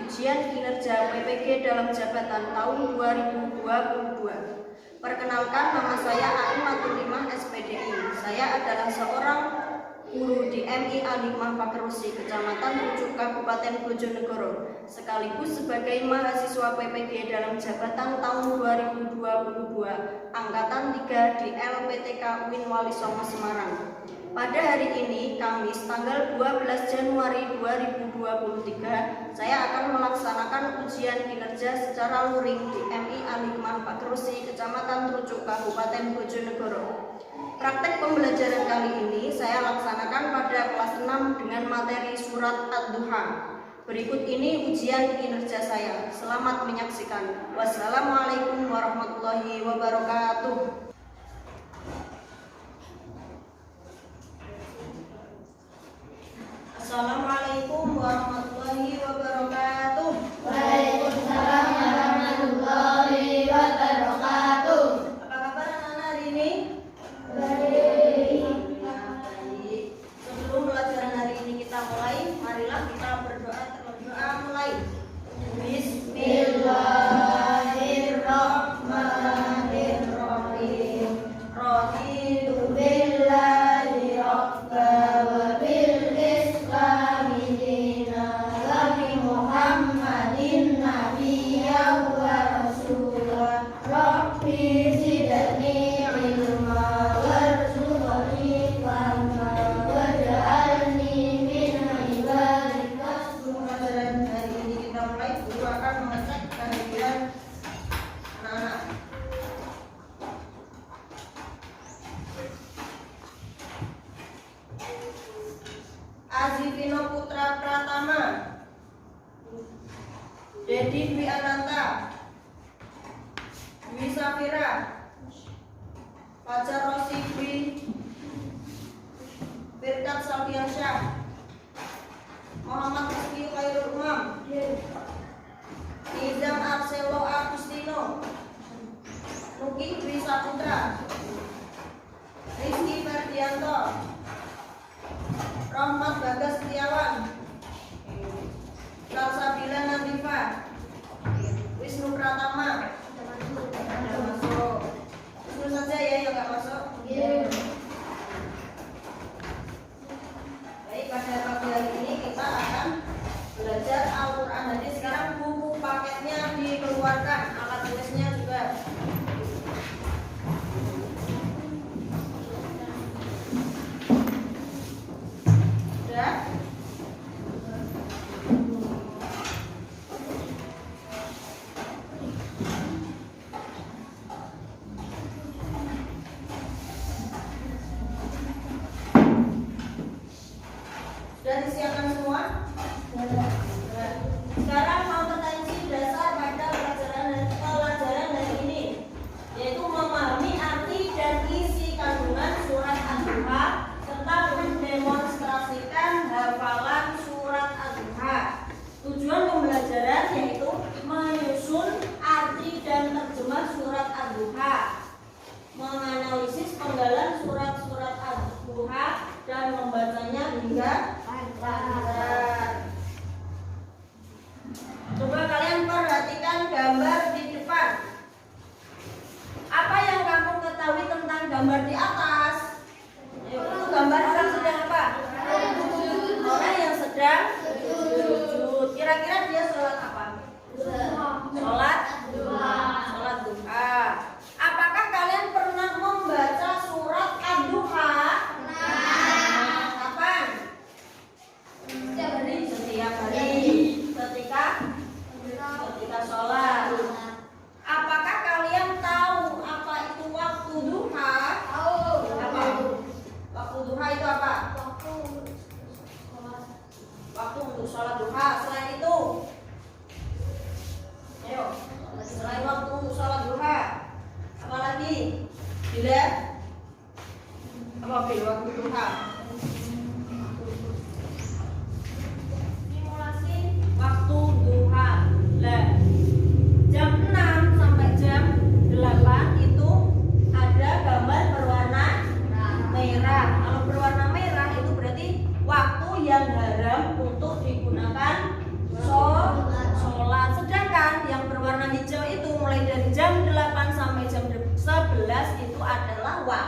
ujian kinerja PPG dalam jabatan tahun 2022. Perkenalkan, nama saya Aimatul Limah SPDI. Saya adalah seorang guru di MI Alimah Pakerusi, Kecamatan Pucuk, Kabupaten Bojonegoro, sekaligus sebagai mahasiswa PPG dalam jabatan tahun 2022, Angkatan 3 di LPTK UIN Wali Songo Semarang. Pada hari ini, Kamis, tanggal 12 Januari 2023, saya akan melaksanakan ujian kinerja secara luring di MI Alimah Pakerusi, Kecamatan Trucuk, Kabupaten Bojonegoro. Praktek pembelajaran kali ini saya laksanakan pada kelas 6 dengan materi surat Ad-Duha. Berikut ini ujian kinerja saya. Selamat menyaksikan. Wassalamualaikum warahmatullahi wabarakatuh. Assalamualaikum warahmatullahi wabarakatuh. Waalaikumsalam warahmatullahi wabarakatuh. Apa kabar anak-anak hari ini? Baik. Sebelum pelajaran hari ini kita mulai, marilah kita berdoa. Mulai. Bismillahirrahmanirrahim. Raditu billahi rabba wa bil islami dina wa bi Muhammadin nabiyyan wa rasulah. Rabbi zidni ilma warzuqni fahma waj'alni min ibadikas mukhlisin. Hari ini kita mulai, guru akan mengecek kehadiran anak-anak. Azifino Putra Pratama, Dedi Dwi Ananta, Dwi Safira, Fajar Rosi Dwi, Firkat Saldiansyah, Muhammad Rizky Khairul Umam, Nizam Arselo Agustino, Nuki Dwi Saputra, Rizky Ferdianto, Rahmat Bagas Setiawan, Salsabila Nadifa, Wisnu Pratama. Ada masuk. Wisnu saja ya yang nggak masuk. Baik, pada pagi hari ini kita akan belajar Al-Quran. Jadi sekarang buku paketnya dikeluarkan, alat tulisnya juga. Sudah? Sudah disiapkan semua? Sekarang kompetensi dasar pada pelajaran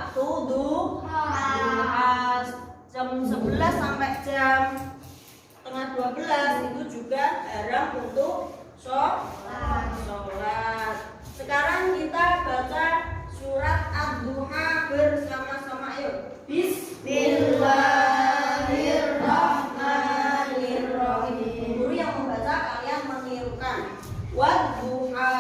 waktu duha jam 11 sampai jam setengah 12 itu juga haram untuk sholat. Sekarang kita baca surat Ad-Duha bersama-sama, yuk. Bismillahirrahmanirrahim. Guru yang membaca, kalian menirukan. Wad-duha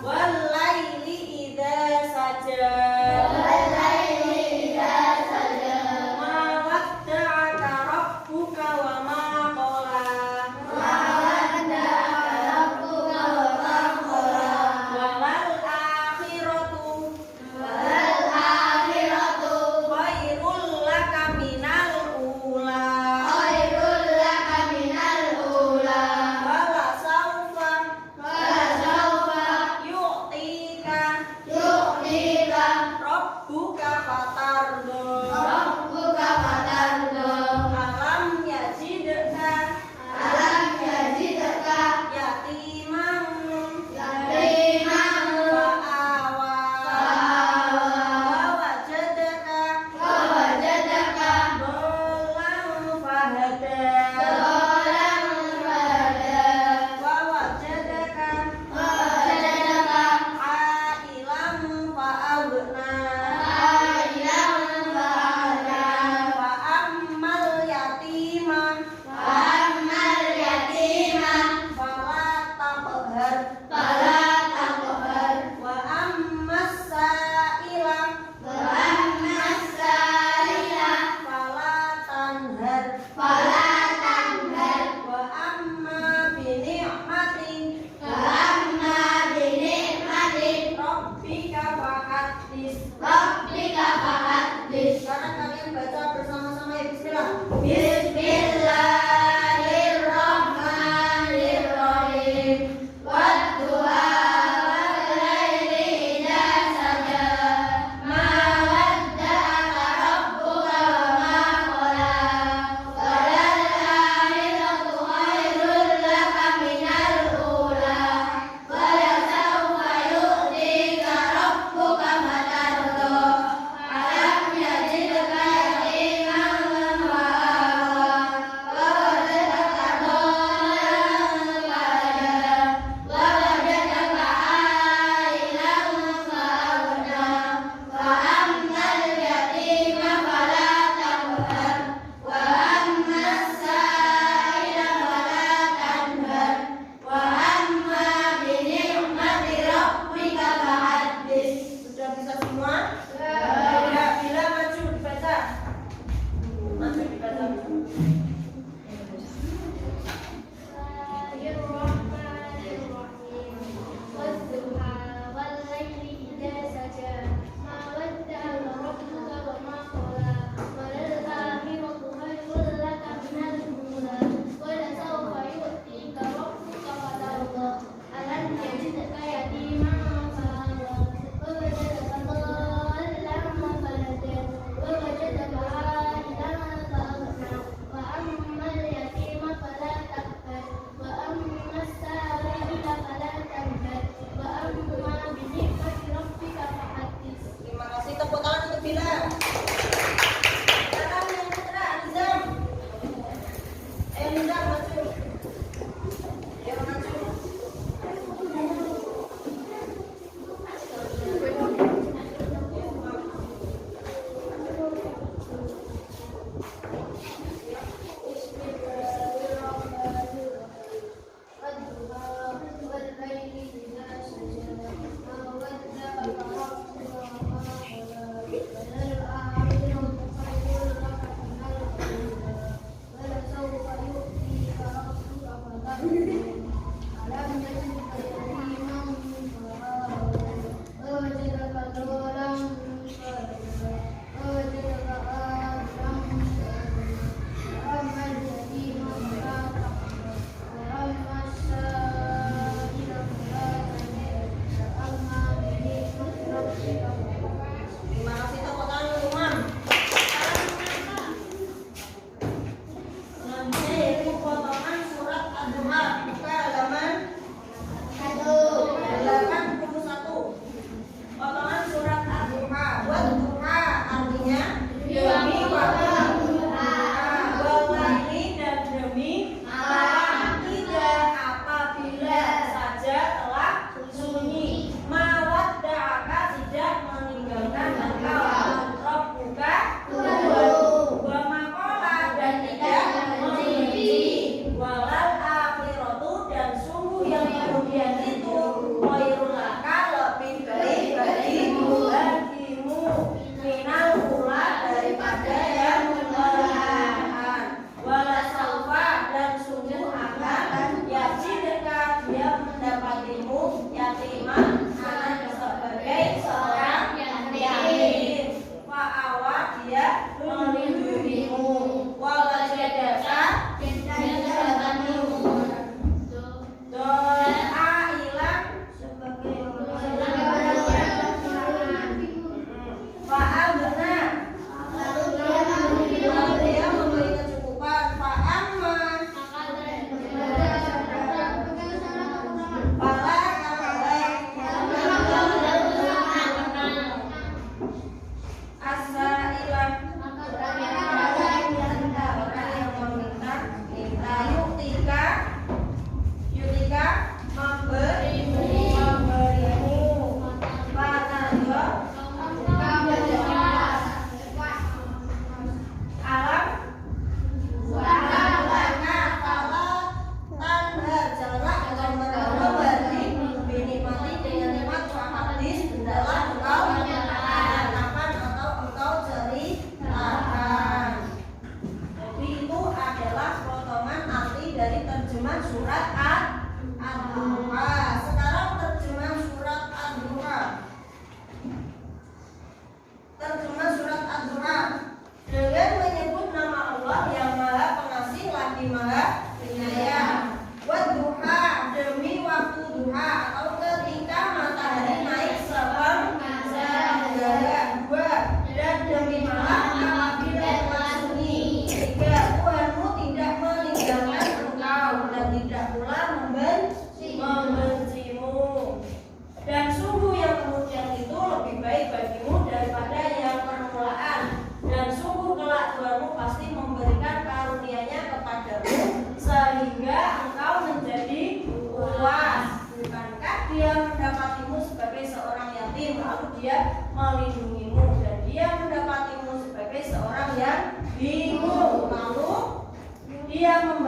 wal-laili idza saja ma wadda'aka rabbuka wa ma qala walal akhiratu khairul laka minal ula wala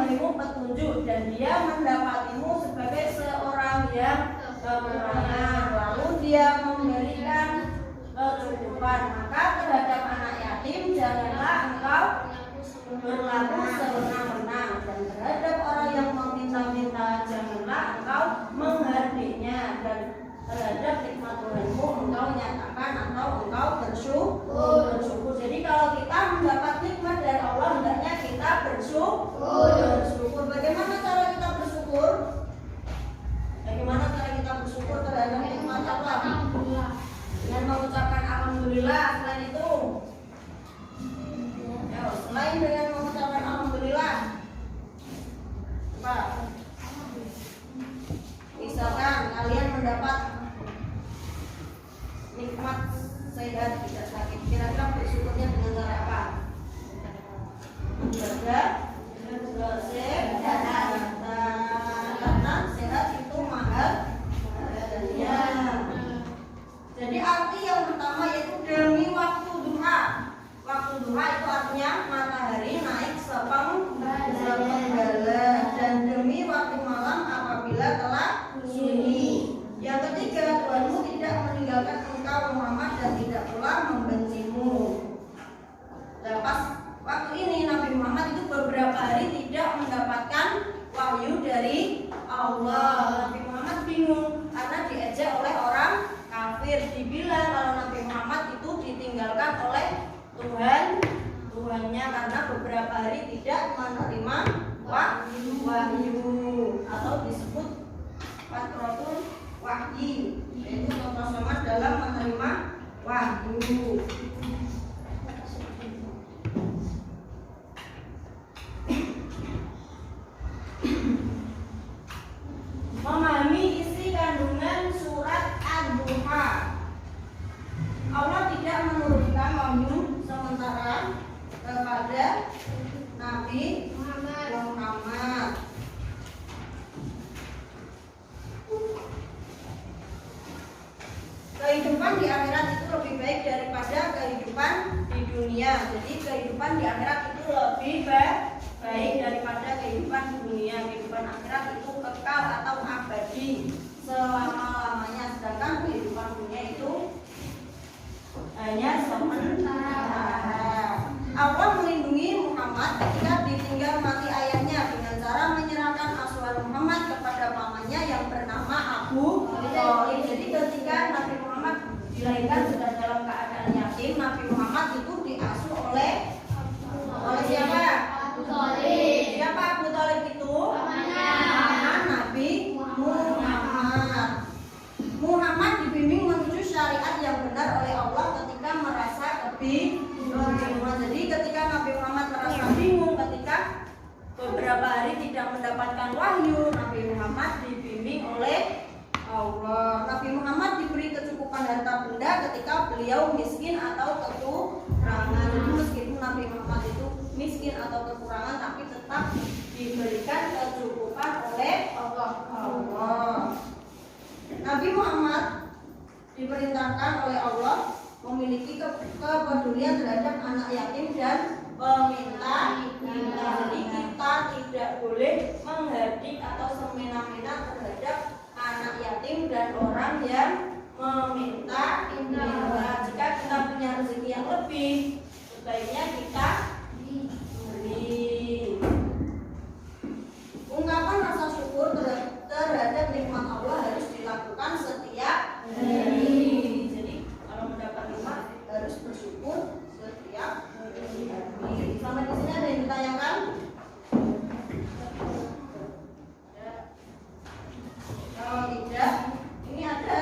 memberimu petunjuk dan dia mendapatimu sebagai seorang yang kekurangan, lalu dia memberikan kecukupan, maka terhadap anak yatim janganlah engkau berlaku sewenang-wenang, dan terhadap orang yang meminta-minta janganlah engkau menghardiknya, dan terhadap nikmat Tuhanmu engkau nyatakan atau engkau bersyukur. Jadi kalau kita mendapat nikmat dari Allah, hendaknya kita bersyukur. Bagaimana cara kita bersyukur? Bagaimana cara kita bersyukur terhadap nikmat Allah? Dengan mengucapkan alhamdulillah. Selain itu, selain dengan mengucapkan alhamdulillah, Pak, misalkan kalian mendapat nikmat sehat, tidak sakit, kira-kira bersyukurnya dengan cara apa? Sehat, karena sehat itu mahal. Ya. Jadi arti yang pertama yaitu demi waktu duha. Waktu duha itu artinya matahari naik sepenggala, dan demi waktu malam apabila telah sunyi. Yang ketiga, Tuhanmu tidak meninggalkan engkau Muhammad dan tidak pula membencimu. Lepas waktu ini Nabi Muhammad itu beberapa hari tidak mendapatkan wahyu dari Allah. Nabi Muhammad bingung karena diejek oleh orang kafir. Dibilang kalau Nabi Muhammad itu ditinggalkan oleh Tuhannya karena beberapa hari tidak menerima wahyu, atau disebut fatratul wahyi, yaitu kekosongan dalam menerima wahyu. Memahami isi kandungan surat Ad-Duha. Allah tidak menurunkan wahyu sementara kepada Nabi Muhammad. Kehidupan di akhirat itu lebih baik daripada kehidupan di dunia. Jadi kehidupan di akhirat itu lebih baik daripada kehidupan di dunia. Kehidupan akhirat itu kekal atau abadi selama-lamanya, sedangkan kehidupan dunia itu hanya sementara. Allah melindungi Muhammad ketika ditinggal mati ayahnya dengan cara menyerahkan asuhan Muhammad kepada pamannya yang bernama Abu Thalib. Jadi ketika Nabi Muhammad dilahirkan sudah dalam keadaan yatim, Nabi Muhammad itu diasuh oleh siapa? Abu Thalib. Siapa Abu Thalib itu? Paman Nabi Muhammad. Muhammad dibimbing menuju syariat yang benar oleh Allah ketika merasa kebingungan. Jadi ketika Nabi Muhammad merasa bingung, ketika beberapa hari tidak mendapatkan wahyu, Nabi Muhammad dibimbing oleh Allah. Nabi Muhammad diberi kecukupan harta benda ketika beliau miskin atau kekurangan. Jadi meskipun Nabi Muhammad itu miskin atau kekurangan, tapi tetap diberikan kecukupan oleh Allah. Nabi Muhammad diperintahkan oleh Allah memiliki kepedulian terhadap anak yatim dan peminta. Jadi kita tidak boleh menghardik atau semena-mena terhadap anak yatim dan orang yang meminta. Jika kita punya rezeki yang lebih, sebaiknya kita beri. Ungkapan rasa syukur terhadap nikmat Allah harus dilakukan setiap hari. Jadi kalau mendapat nikmat harus bersyukur setiap hari. Sampai di sini ada yang ditanyakan? Kalau tidak, ini ada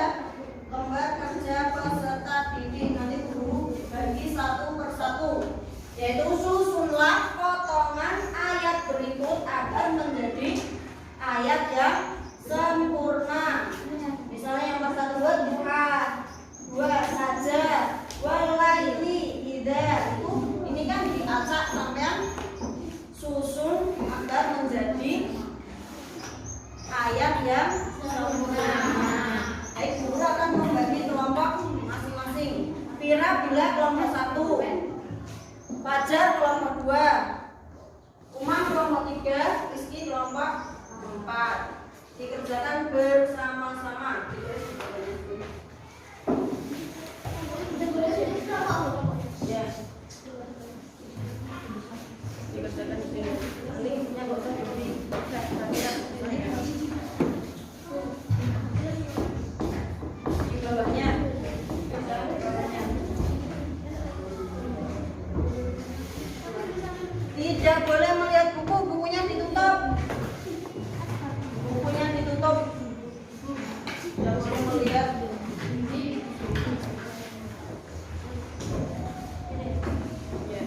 lembar kerja peserta didik, nanti guru bagi satu persatu, yaitu susunlah potongan ayat berikut agar menjadi ayat yang sempurna. Misalnya yang pertama duha, dua saja, walaili idza. Ini kan diacak sampai susun agar menjadi ayat yang sempurna. Baik, guru akan membagi kelompok masing-masing. Fira bila kelompok 1, Fajar kelompok 2, Umam kelompok 3, Rizky kelompok 4. Dikerjakan bersama-sama. Ya. Dikerjakan di sini. Nanti punya nggak usah di bawahnya. Tidak boleh melihat buku, bukunya ditutup. Bukunya ditutup. Tidak boleh melihat. Ya.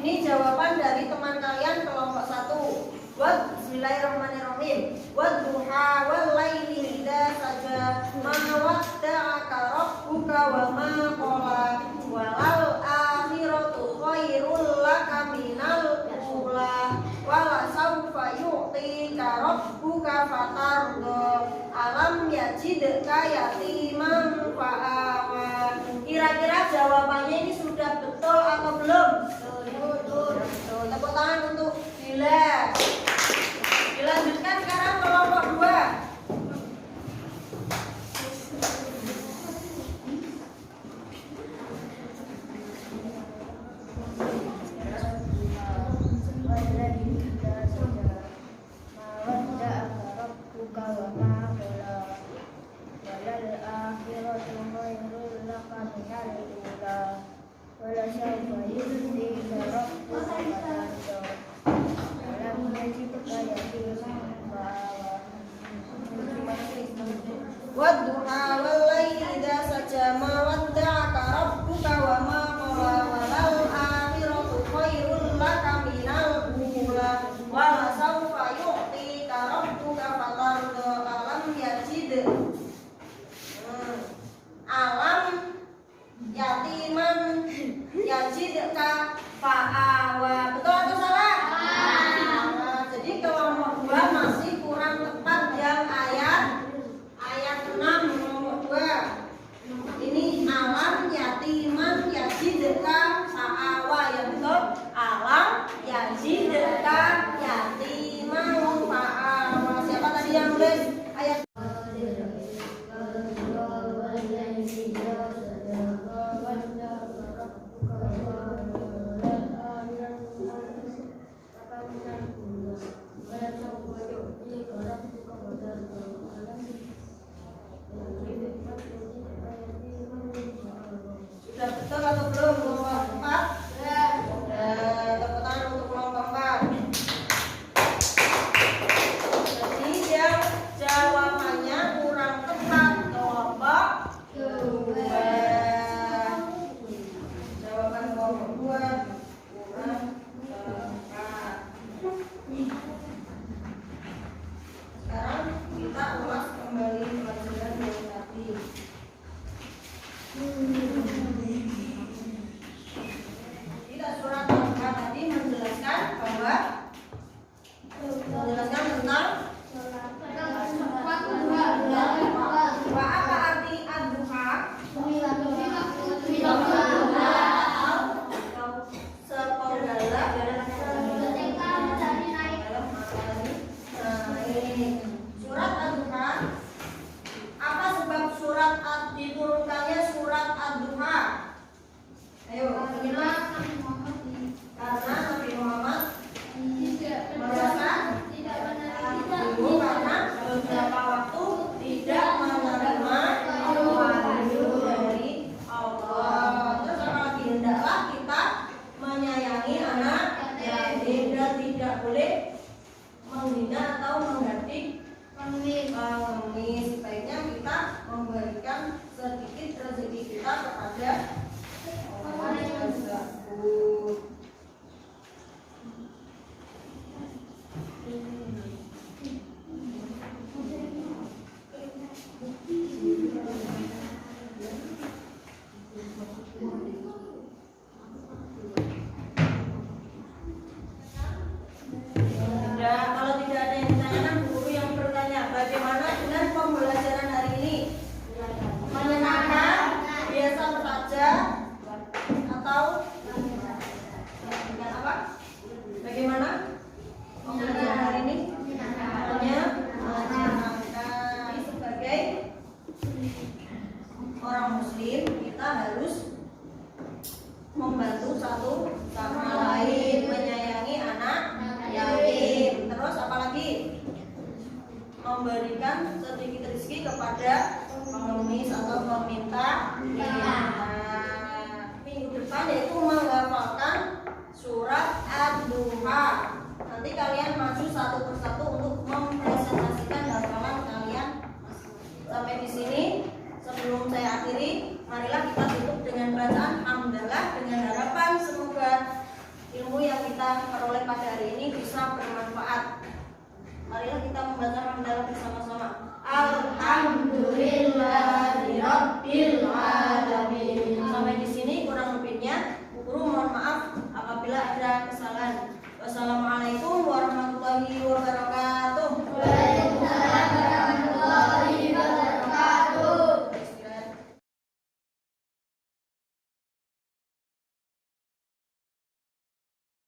Ini jawaban dari teman kalian kelompok 1. Bismillahirrahmanirrahim. Wadduha wal laili idza saja ma wadda'aka rabbuka wa ma qala walal akhiratu khairul laka minal ula wala sawfa yu'tika rabbuka fatarda alam yajidka yatiman fa'awa. Kira-kira jawabannya ini sudah betul atau belum? Betul. Tepuk tangan untuk Bila. Dilanjutkan sekarang kelompok 2. Wadduha wal laili idza saja ma wadda'aka rabbuka wa ma qala walal akhiratu khairul laka minal ula wa la sawfa yu'tika rabbuka fatarda alam yajid alam yatiman yajidka fa'awa. Betul atau salah? Jadi kelompok 2 masih kurang tepat yang ayat 6 nomor 2. Ini alam yatiman yajidka fa'awa. Ya betul. Alam yajidka yatiman fa'awa. Siapa tadi yang nulis ayat? Sudah betul atau belum kelompok 4? Tepuk tangan untuk kelompok 4. Jadi yang jawabannya kurang tepat kelompok 2. Jawaban kelompok 2 kurang tepat. Sekarang kita ulas kembali pelajaran yang tadi. Kita surat Al-Baqarah tadi menjelaskan bahwa tentang apa arti ad-duha? Surat ad-duha. Apa sebab diturunkannya surat ad-duha? Ayo, karena Nabi Muhammad merasa karena beberapa waktu tidak menerima wahyu dari Allah. Terus apa lagi? Hendaklah kita menyayangi anak yatim dan tidak boleh menghina atau mengganti pengemis. Sebaiknya kita memberikan sedikit rezeki kita kepada orang yang tersebut. Kalau tidak ada yang ditanyakan, guru yang bertanya, bagaimana dengan pembelajaran hari ini? Menyenangkan, biasa saja, atau dengan apa? Bagaimana pembelajaran hari ini? Menyenangkan. Sebagai orang Muslim, kita harus membantu satu sama lain, menyayangi anak yatim. Terus apalagi? Memberikan sedikit rezeki kepada pengemis atau meminta. Minggu depan yaitu menghafalkan surat ad-duha. Nanti kalian maju satu persatu untuk mempresentasikan hafalan kalian. Sampai di sini. Sebelum saya akhiri, marilah kita tutup dengan bacaan hamdalah dengan harapan semoga ilmu kita peroleh pada hari ini bisa bermanfaat. Marilah kita membaca hamdalah bersama-sama. Alhamdulillahirabbil alamin. Sampai di sini kurang lebihnya. Guru mohon maaf apabila ada kesalahan. Wassalamualaikum